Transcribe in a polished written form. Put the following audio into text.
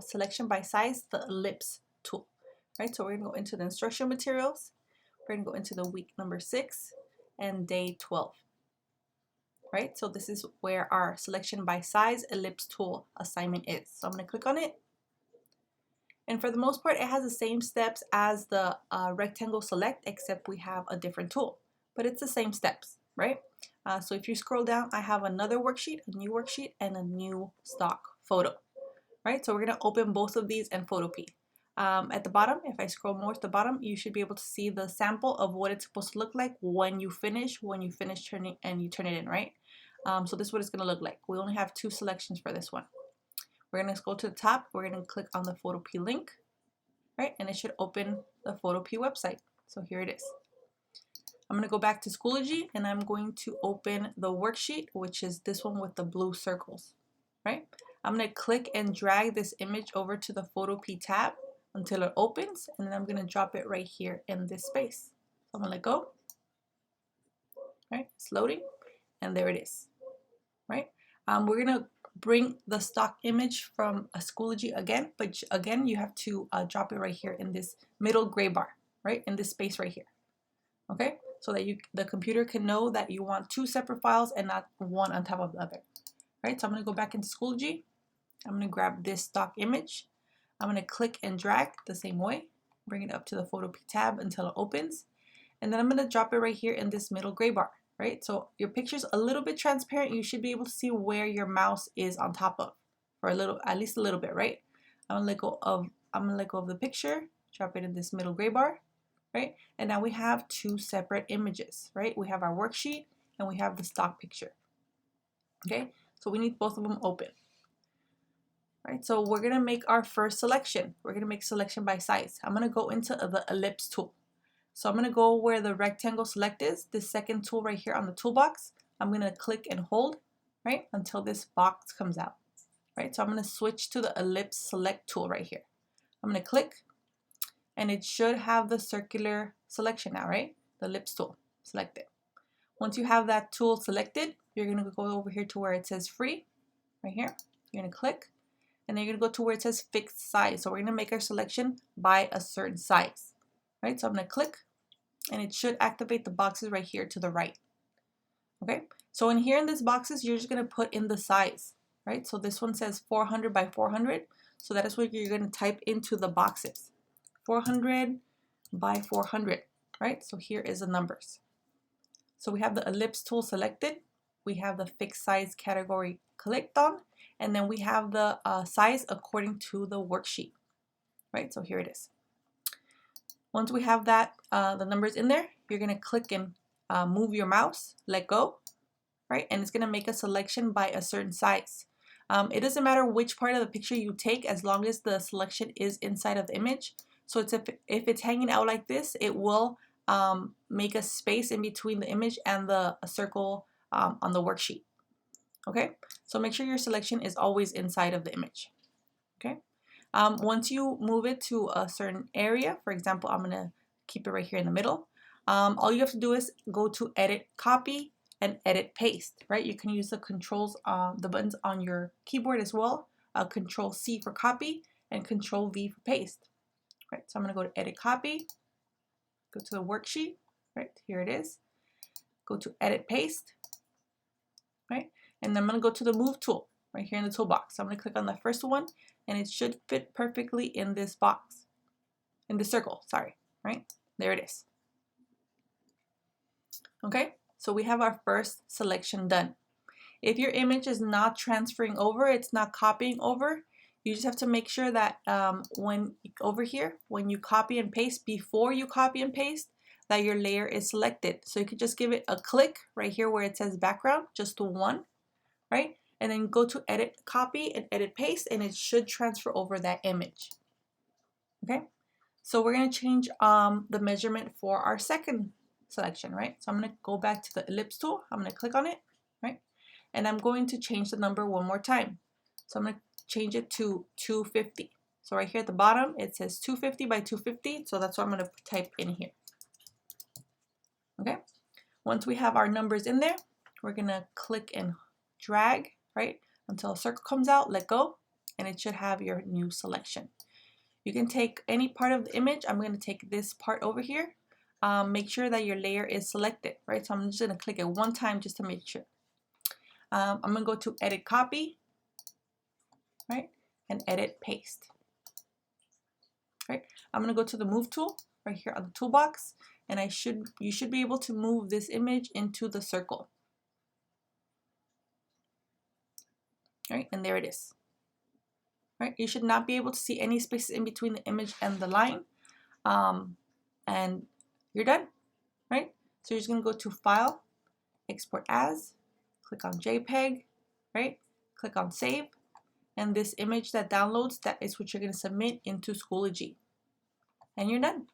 selection by size, the ellipse tool, right? So we're gonna go into the instructional materials. We're gonna go into the week number 6 and day 12, right? So this is where our selection by size ellipse tool assignment is. So I'm gonna click on it. And for the most part, it has the same steps as the rectangle select, except we have a different tool, but it's the same steps, right? So if you scroll down, I have another worksheet, a new worksheet, and a new stock photo, right? So we're gonna open both of these and photopea. At the bottom, if I scroll more to the bottom, you should be able to see the sample of what it's supposed to look like when you finish turning and you turn it in, right? So this is what it's gonna look like. We only have 2 selections for this one. We're gonna scroll to the top, we're gonna click on the photopea link, right? And it should open the photopea website. So here it is. I'm gonna go back to Schoology and I'm going to open the worksheet, which is this one with the blue circles, right? I'm gonna click and drag this image over to the photopea tab until it opens, and then I'm gonna drop it right here in this space. So I'm gonna let go, right? It's loading, and there it is, right? We're gonna bring the stock image from a Schoology again, but again, you have to drop it right here in this middle gray bar, right? In this space right here, okay? So that the computer can know that you want 2 separate files and not one on top of the other, right? So I'm gonna go back into Schoology. I'm gonna grab this stock image. I'm gonna click and drag the same way, bring it up to the photopea tab until it opens. And then I'm gonna drop it right here in this middle gray bar, right? So your picture's a little bit transparent. You should be able to see where your mouse is on top of, for a little, at least a little bit, right? I'm gonna let go of the picture, drop it in this middle gray bar, right? And now we have 2 separate images, right? We have our worksheet and we have the stock picture, okay? So we need both of them open. Right, so we're gonna make our first selection. We're gonna make selection by size. I'm gonna go into the ellipse tool. So I'm gonna go where the rectangle select is, this second tool right here on the toolbox. I'm gonna click and hold, right, until this box comes out, right? So I'm gonna switch to the ellipse select tool right here. I'm gonna click, and it should have the circular selection now, right? The ellipse tool selected. Once you have that tool selected, you're gonna go over here to where it says free, right here. You're gonna click, and then you're gonna go to where it says fixed size. So we're gonna make our selection by a certain size, right? So I'm gonna click, and it should activate the boxes right here to the right, okay? So in here in these boxes, you're just gonna put in the size, right? So this one says 400 by 400. So that is what you're gonna type into the boxes, 400 by 400, right? So here is the numbers. So we have the ellipse tool selected. We have the fixed size category clicked on, and then we have the size according to the worksheet, right? So here it is. Once we have that, the numbers in there, you're gonna click and move your mouse, let go, right? And it's gonna make a selection by a certain size. It doesn't matter which part of the picture you take as long as the selection is inside of the image. So it's if it's hanging out like this, it will make a space in between the image and the circle on the worksheet. Okay, so make sure your selection is always inside of the image. Okay, once you move it to a certain area, for example, I'm gonna keep it right here in the middle. All you have to do is go to edit copy and edit paste, right? You can use the controls, the buttons on your keyboard as well. Control C for copy and Control V for paste. Right, so I'm gonna go to edit copy, go to the worksheet, right? Here it is. Go to edit paste, right? And then I'm gonna go to the move tool right here in the toolbox. So I'm gonna click on the first one, and it should fit perfectly in this box, in the circle, sorry, right? There it is. Okay, so we have our first selection done. If your image is not transferring over, it's not copying over, you just have to make sure that when you copy and paste, before you copy and paste, that your layer is selected. So you could just give it a click right here where it says background, just to one, right? And then go to edit copy and edit paste, and it should transfer over that image. Okay, so we're gonna change the measurement for our second selection, right? So I'm gonna go back to the ellipse tool, I'm gonna click on it, right? And I'm going to change the number one more time. So I'm gonna change it to 250. So right here at the bottom, it says 250 by 250, so that's what I'm gonna type in here. Okay, once we have our numbers in there, we're gonna click and drag, right, until a circle comes out, let go, and it should have your new selection. You can take any part of the image. I'm going to take this part over here. Make sure that your layer is selected, right? So I'm just going to click it one time just to make sure. I'm going to go to edit copy, right? And edit paste, right? I'm going to go to the move tool right here on the toolbox, and you should be able to move this image into the circle, right? And there it is. Right? You should not be able to see any spaces in between the image and the line. And you're done, right? So you're just gonna go to File, Export As, click on JPEG, right? Click on Save, and this image that downloads, that is what you're gonna submit into Schoology. And you're done.